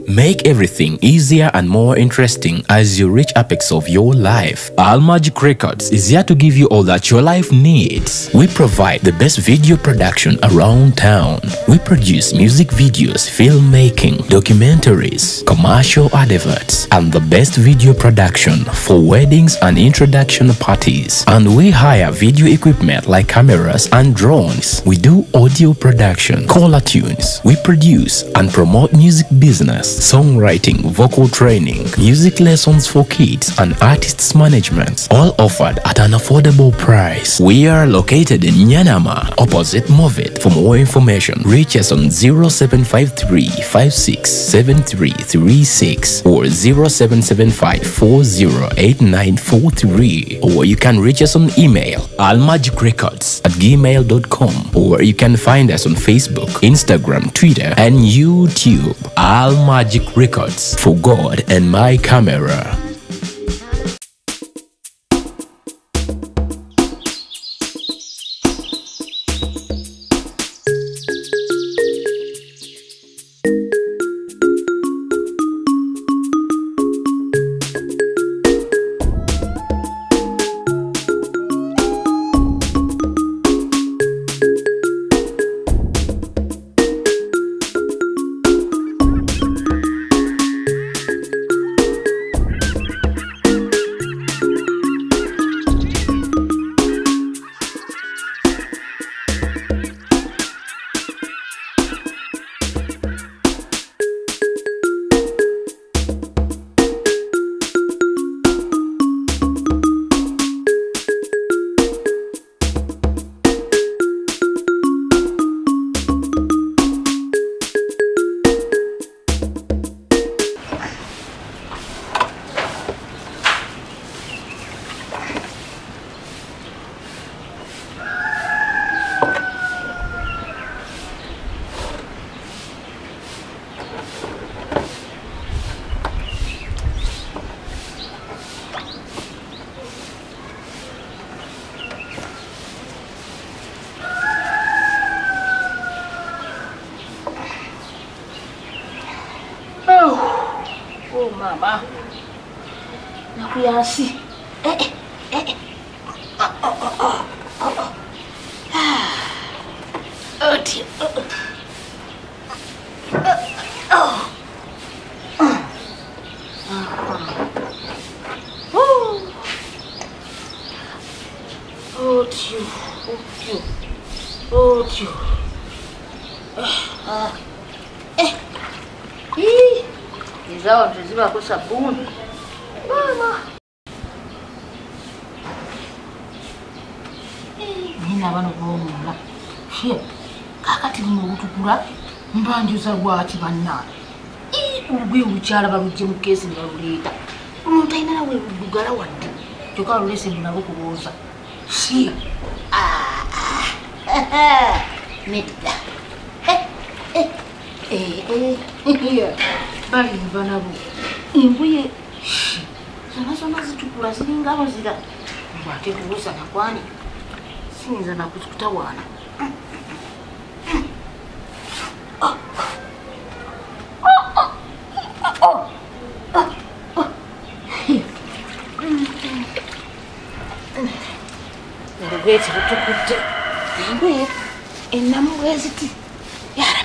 Make everything easier and more interesting as you reach apex of your life. Al Magic Records is here to give you all that your life needs. We provide the best video production around town. We produce music videos, filmmaking, documentaries, commercial adverts, and the best video production for weddings and introduction parties. And we hire video equipment like cameras and drones. We do audio production, caller tunes. We produce and promote music business, songwriting, vocal training, music lessons for kids, and artists management, all offered at an affordable price. We are located in Nyanama, opposite Movit. For more information, reach us on 0753 567336 or 0775 408943, or you can reach us on email almagicrecords@gmail.com, or you can find us on Facebook, Instagram, Twitter, and YouTube. Al Magic Records, for God and my camera. Oh mama, nakuyaasi. Oh dear. Oh dear. Oh dear. Izao tuziba kwa sabuni. Mama. Nina bano bomula. Shie. Kakati mu gutukura mbanjuza gwati banna. Ubwe ucyala baruje mu kesi baruleta. Umuntu ayina nawe bugala wadde. Joka rulese nabo kuboza. Shie. Nita. Bali mvanabo imbuye zona zitukula ziringa abazira mbate kubuza nakwani sinza nakutawana ngwete kutukute imbuye enamweziti yara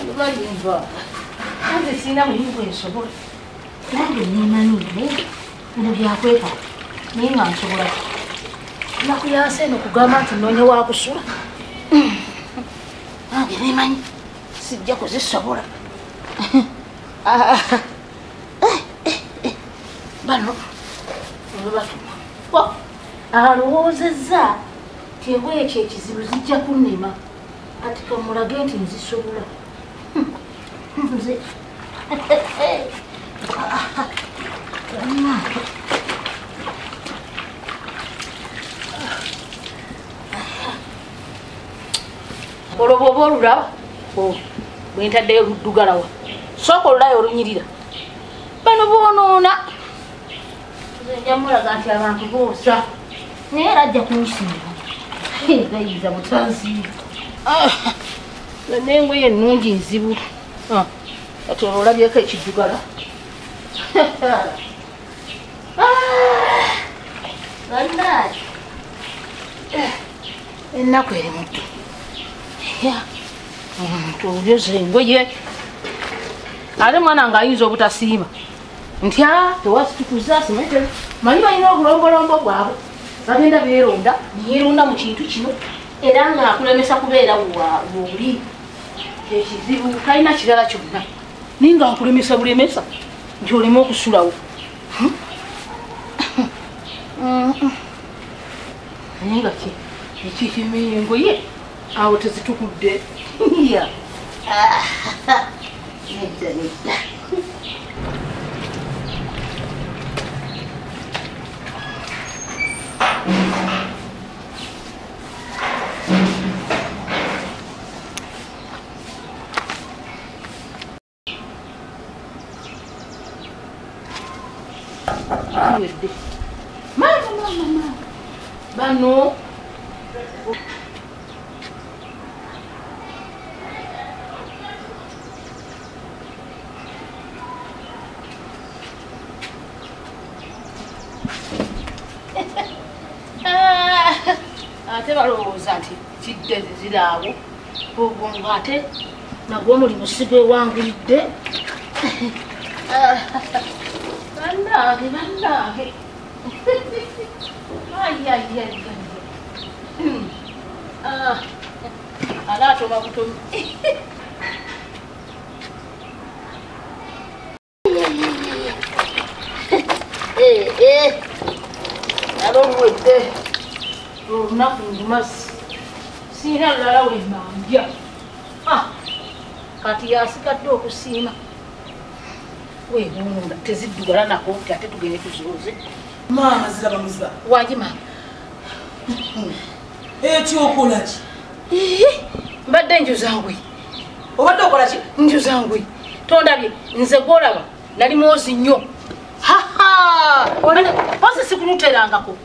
Lubalimba. Nange sina muhimu ensobola. Nange nimanyi bino byakweka. Naye nga nsobola. Nakuyasa eno kugamba nti noonya wakusula. Nange nimanyi sijja kuzisobola. Bano lubatuma. Alowoozezza nti engoye ekyo ekizibu zijja kunnema. Ati kamulage nti nzisobola. Nze. Oloboba olulaba bwentaddeyo luddugalawa. Sooka olulayo olunyirira. Bano boonoona. Nze njamulaga nti abantu boosa. Naye era ajja kunsiima. Gayiza butansiima. Nengoye ennungi nzibu. Kati olabyeko ekiddugala. Bannange. Ennaku eri muddo. Tuulyoza engoye. Ate mwana ng'ayinza obutasiima. Nti tewasitukuza simetere. Manyi balina obulombolombo bwabwe. Bagenda beeronda, neyeronda mu kintu kino. Era ng'akulemesa kubeera w'oli. Ekizibu talina kirala kyonna. Naye nga nkulemesa bulemesa nti oleme okusulawo. Naye nga engoye awo tezitukudde. Nedda. Mama. Bano. Ate balowooza nti kidde ziraawo obwongo ate nagwo omulimu si gwewangulidde. Bannange. Ala atoma butomi. Alowedde olunaku ngumazi siina lulala wemmanja. Kati yasigadde okusiima weewunda teziddugala nako nti ate tugende tuzooze. Maama ziraba muza. Wangi maama. Ekyokola ki? Mbadde njuzangwe. Obadde okola ki? Njuzangwe. Tondabye nze gwolaba nali mwozi nnyo. Pozi sikunuterangako.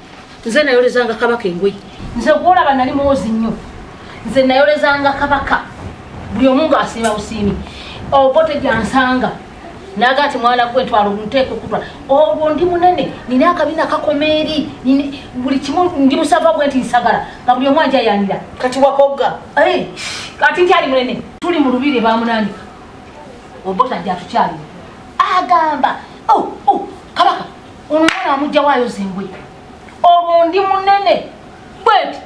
Nze nayolezanga kabaka engoye. Nze gwolaba nali mwozi nnyo. Nze nayolezanga kabaka. Buli omu ng'asiima busiimi. Obote gyansanga. Naga ati mwana gwe twalo munteeke okutwala. Olwo ndi munene, nina akabina kakomeeri, buli kimu ndi musava bwe nti nsagala. Nga buli omu anjayanira. Kati wakogga. Kati nti ali munene. Tuli mu lubiri baamunandika. Obota ajja tukyali. Agamba, kabaka, ono mwana amujja waayo zengwe. Olwo ndi munene. Bweti.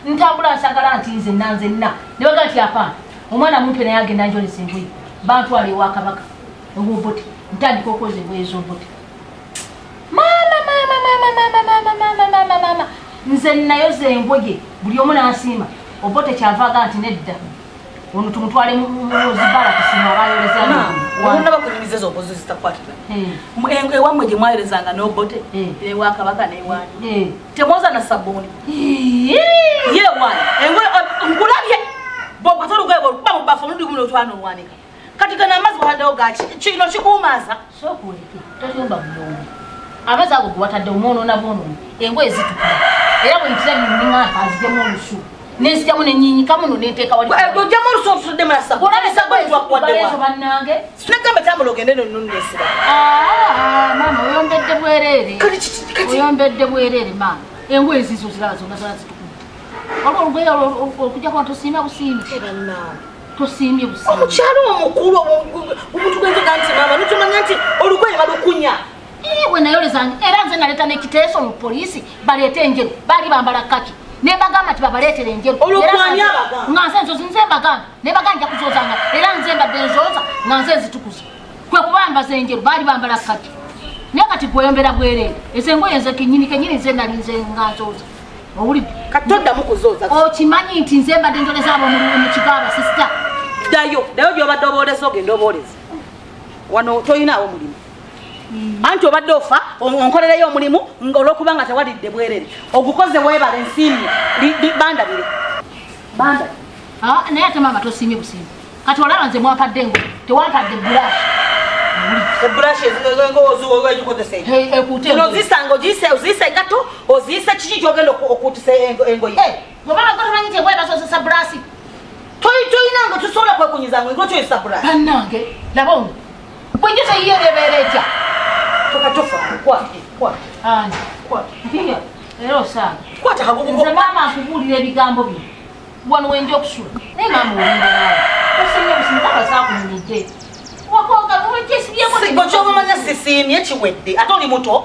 Ntambula nsagala nti nze nanzenna. Ne baga nti apaana. Omwana mumpe naye agenda njolesa engoye. Bantwala ewa kabaka obubote ntandika okoza engoye z'obote. Mama nze nayoza engoye buli omu n'asiima obote kyavaaga nti nedda ono tumutwale muzibala kusiima abayoleza. Wonna bakunyumiza z'obozo zitakwatira. Ewammwe gye mwayolezanga n'obote ewa kabaka n'ewanyu temwoza na sabbuuni. Yeewani engoye nkulabye bw'okwata olugoye bw'olukuba mu bbafu olundi gumu n'otwana olwanika. Kati kana amazi bwaddewo gaki kino kikuumaaza. Sookuwulike toyomba bulungi. Amazzi ago gwatadde omwonoona bwonoona engoye zitukula. Era bwe ntirabye nninga azigyamu olusu. Nenzigyamu nenyinyika muno nenteeka wali. Ogyamu olusu otutuddemu na sabbuuni. Olabye sabbuuni twakuwaddewa. Bannange. Sinagamba tambula ogende nonnunesira. Maama oyombedde bwereere. Oyombedde bwereere maama. Engoye ezizo zirala zonna zonna zitukula. Waliwo olugoye okujjako ntosiima busiimi. Tosiimye busiimi. Omukyalo omukulu omuntu gwenjoga nti maama nitumanya nti olugoye balukunya. Bwe nayolezanga era nze naleeta n'ekiteeso mu poliisi baleete enjeru baali bambala kaki. Ne bagamba nti babaleetere enjeru. Olukwanya abagamba. Nga nze nzozi nze mbagamba. Ne bagamba nja kuzoozanga era nze mbadde nzooza nga nze nzitukuza. Kwe kubambaza enjeru baali bambala kaki. Naye kati gweyombera bwereere. Ezo engoye nze kenyini nze nali nze nga nzooza. Owulidde? Kati toddamu kuzooza. Okimanyi nti nze mbadde njoleza abo mu kigaba sisita. Dayo gy'obadde obooleza ogenda obooleza. Wano toyinaawo mulimu. Anti obadde ofa onkolereyo omulimu olw'okuba nga tewalidde bwerere. Ogukoze weebala ensiimye bandabire. Naye ate maama tosiimye busiimi. Kati olaba nze mwapadde engoye tewampadde bulaashi. Ebulaashi ezigikozeseeyo. Ozisanga oziyise engato oziyise kiki kyogenda okuutisa engoye. Bw'obanga tomanyi nti engoye bakozesa bulaashi. kwekunyiza ngo ngikho isapura banange labona bwenjeza yerebereja tukatofa kwa ani kwa ndiye lero sana kwa takabuko mama akubulira ebigambo bino wano wenje okusula naye mama olinda nawe osinga bisimukaba sakunyite wakoka kuwekesiye gochomanya sisimye chiwedde ate oli muto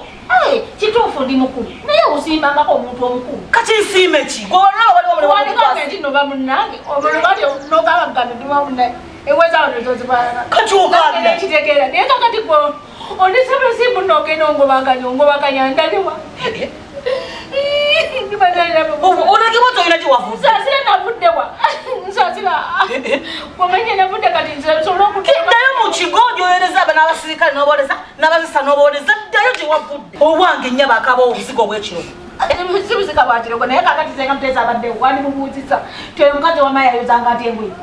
kituufu ndi mukulu naye osimbangako omuntu omukulu kati nsime ki gowaliwo noba munange omulubati nogabagano ndiba munange ewezawonezozibakatiukabekitegeera naye kakati gwe ondisebula simbu nogenda ongobaganya ndaliwa olekibwa toyina kiwavuza nsasira navuddewa nsasira komenye navudde kati nsobola ddayo mu kigo gyoyereza aba n'abasirikale n'oboleza n'abazisa n'oboleza ddayo gyewavudde obwange nnya bakaba obuzigo bwekiro sibuzika bwakirogo naye kakati senga mutesa abaddewo wandi mubuuzisa tyoyo mukazi wamaya yozanga ati engwiri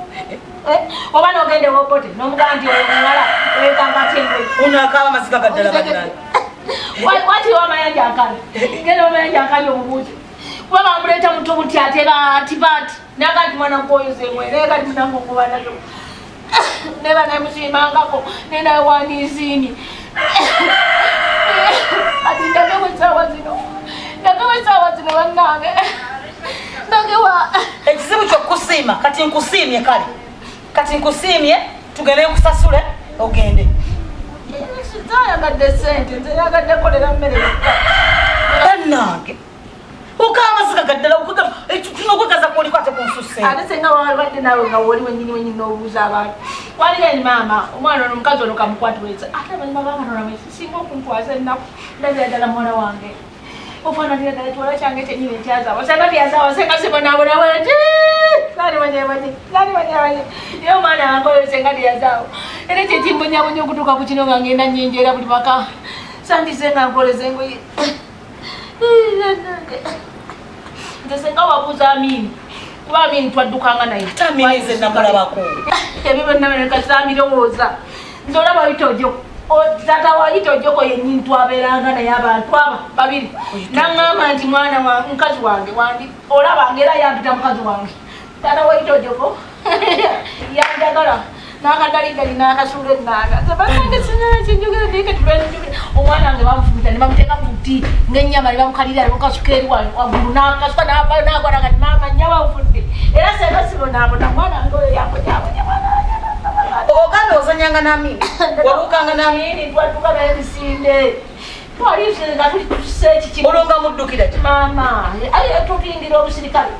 oba nogende wopote nomugamba nti oyomuwala oyozanga ati engwiri unaakaaba amaziga gaddala badala wati wamayanja akali ngenda wamayanja akali omubuuzi kuba bamuleeta muto muti ateba atibati nakati mwana nkoyozengwe naye kati munangongoba nazo neba namusimangako nenawandizini kati ndagewesawa zino bannange ndagewa ekizibu kyokusiima kati nkusiimye kale kati nkusiimye tugende nkusasule ogende sitayagadde sente nze yagadde kolera mmere bannange ukamaziga gaddala tunokwegaza kuolikwate kunsusse ate senga wabadde nawe nga woli wenyini n'obuuza abantu walireni maama omwana ono omukazi ono kamukwatuleza ate abanyuma bakanonamesi singa okuntwaza ennaku ndabira ddala mwana wange ofanatira ddala kiwala kyange kyenyini ekyazawa senga tyazawa senga sibonabonaweti lalimanyemanyi naye omwana wange oyo senga tyazawa era kyekimbonyabonya okutuuka ku kino nga ngenda nyenjera buli maka sandise nga nkoleza engoye nze senga wabuuza Amini kuba Amini twaddukanga naye aminize namulabako ebyo byonnamenekasamirowooza nze olaba bitojo tata wayitojoko yennyini twabeeranga naye abantu aba babiri naŋŋamba nti mwana wa mukazi wange wandi olabanga era yampita mukazi wange tata wayitojoko yanjagala nakadaligali nakasula ennaana tebanange sinkinjogera naye ketulwenjogera omwana wange bamufumita ne bamuteeka kuti ng'ennyama ne bamukalira nemukasuka eri waggulu nakasuka nagwana kati maama nnyama nfudde era senga sibonaabona mwana wange oyo yambonyabonya ogambe ozanyanga n'Amini walukanga n'Amini twatuka naye emisinde twalisenga tuli kuseeki olonga muddukira ki maama aye tukiyingira obusirikale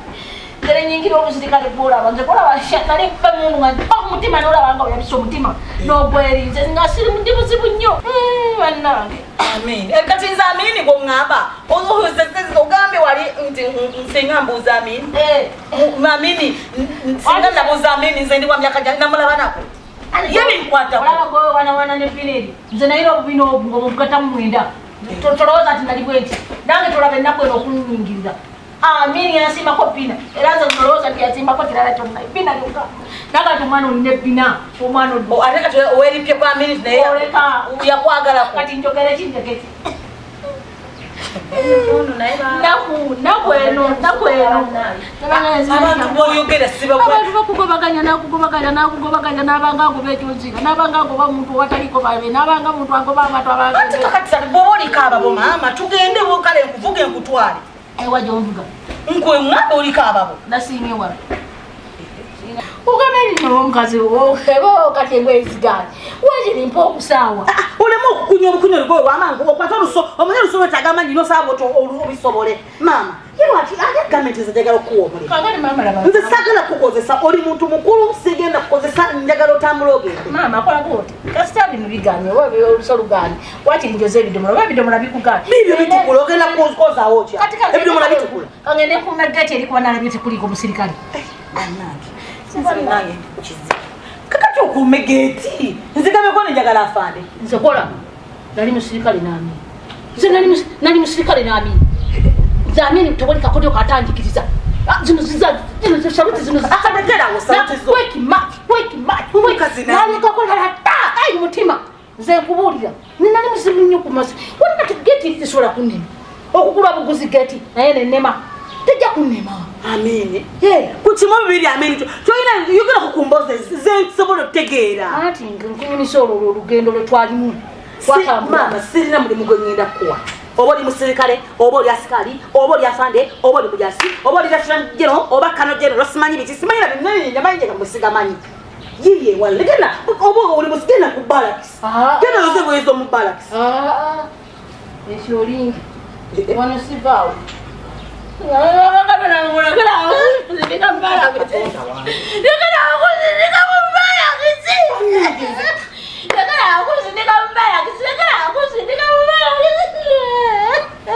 ngere nyingira obusirikale bwolaba nze kolaba nali kufe mundu nga omutima nolabanga oyabisa omutima nogwerinze nga siri mundi buzibu nnyo bannange Amini kati nze Amini bw'oŋŋamba ogambe wali nti nsinga mbuuza Amini Amini singa nabuuza Amini nze ndi wa myaka gyange namulaba nako olaba wanawana ne pineri nze nayira obubina obwo obugatamu mwenda tolowooza ati nali bwenti nange tolaba ennaku eno okunyingiriza Amini yansimbako pina era nze nolowooza nti yansimbako kirala kyonna pina lyokka nagati omwana olina ebbina omwana ate kati oweripye kwa Amini naye yakwagalako kati njogere kinjegeti nakweno abantu boyogera abantu bakugobaganya nakugobaganya nabanga agoba ekyonzira nabanga agoba muntu owataliko babe nabanga muntu agoba amatu abakati boba oliko ababo maama tugende kale nkuvuge nkutwale ewa gyonvuga nkwe mwana oliko ababo nasiimye wala ugamenya omukazi eba kati engwezigani wekirimpa okusaawa olemu okukunya obukunya olugoye wamangu okwata omanye olusobe tagama nyino saaba obisobole maama yewati ate gavumenti ezajagala okuwa omulimu nze sagala kukozesa oli muntu mukulu sigenda kukozesa njagala otambula ogende maama akolagoti kasita bino biganye oba olusoluganye wakiri njoza ebidomola oba ebidomola bikuganye bibyo bitukula ogenda kukozaawo otya ebidomola bitukula kangende kumagati erikuba nalabye tekuliko omusirikale kakati okuume geeti nzigameko nenjagala afande nze kola nali musirikale n'Amini nze nali musirikale n'Amini nze Amini tewali kakodyo katandikiriza zino sharuti zino nalekakolalata mutima nze nkubuulira ninali musimu nnyo kumasi walina geeti tesobola kunnema okugula buguzi geeti naye nennema tejja kunnema Amini kukimu bibiri Amini kyoyina yogera kukumboze ze nsobola otegeera ati nkunyumisa olwo olugendo lwe twalimu mama sirina mulimu gwe ngenda kuwa oba oli musirikale oba oli asikali oba oli afande oba oli mujasi oba oli lieutenant general oba kano general simanyi biki simanyira binyamanyi nje kamusigamanyi yiye walegena oba oli musigenda ku barracks gena yoze bwezo mu barracks ekyo olingi wano sivaawo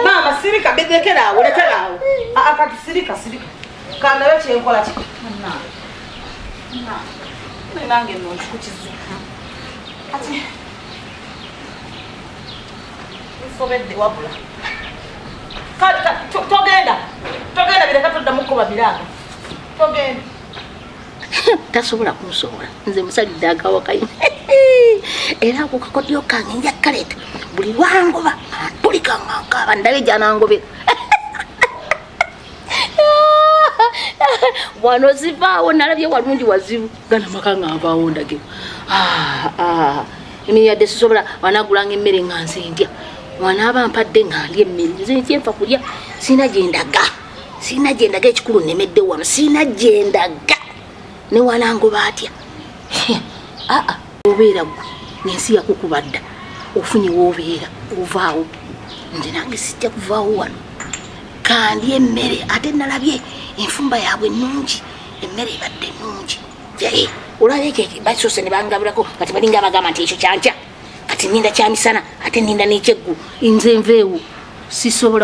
mama sirika bedekerawo lekerawo akati sirika kandabe kyenkola ki nange nonkukiziha ati nsobedde wabula togenda bireka toddamu kuba biraga togenda tasobola kunsobola nze musalidde akawakayi era ako kakodyo kange njakaleeta buli lwangoba tulikankaba ndabe gyanangobera wano sivaawo nalabye walungi wazibu gana maka ngavaawo ndagiro emiyadde sisobola wanagulanga emmere nga nze ndya wanaaba mpadde nga ndya emmere nze nfa kulya sina gyendaga ekikulu nemedde wano sina gyendaga ne wanangoba atya obeera gwe n'ensi yakukubadda ofunye woobeera ovaawo nze nange sijja kuvaawo wano kandi emmere ate nalabye enfumba yaabwe ennungi emmere ebadde ennungi olabye basose ne bangabulako kati balinga bagamba nti ekyo kyanca kati ninda kyamisana ate ninda n'ekyeggulu nze nveewo sisobola